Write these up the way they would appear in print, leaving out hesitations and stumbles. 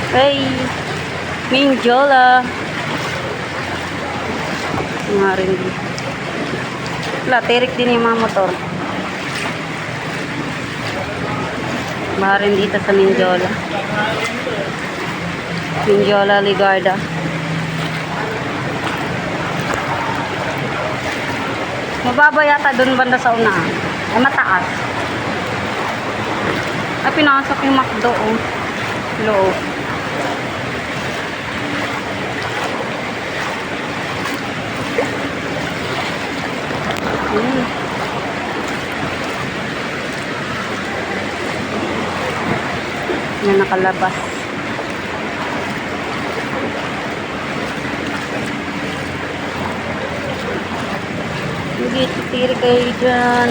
Ay, Mindiola. Nga rin din. Wala, tirik din yung mga motor. Baha rin dito sa Mindiola. Mindiola, Ligarda. Mababa yata dun banda sa unahan. Ay, mataas. Ay, pinasok yung McDo, oh. Loob. Yan, nakalabas. Sige, titiri kayo dyan.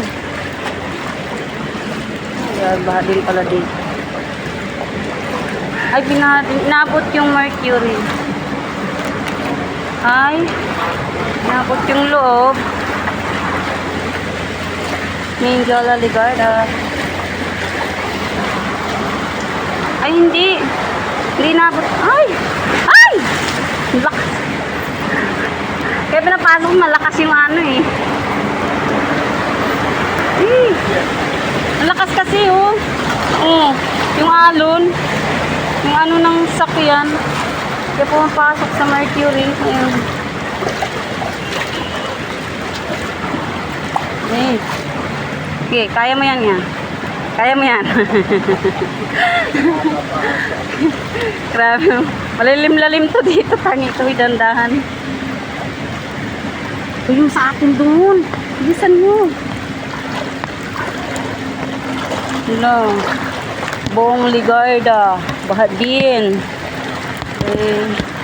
Ayan, baha din pala dito. Ay, pinabot yung Mercury. Ay, pinabot yung loob. Mindiola, Ligarda. Ay, hindi. Hindi nabot. Ay! Ay! Lakas. Kaya pinapasok, malakas yung ano eh. Ay! Malakas kasi oh. Oh, yung alon. Yung ano ng sakyan. Kaya pumapasok sa Mercury. Ayun. Ay. Okay, kaya mo yan yan. Kaya mo yan. Grabe. Malilim-lalim to dito. Tangi ito, dandahan. Ito yung sa akin doon. Bilisan mo. Hello. Buong Ligarda. Baha din. Okay.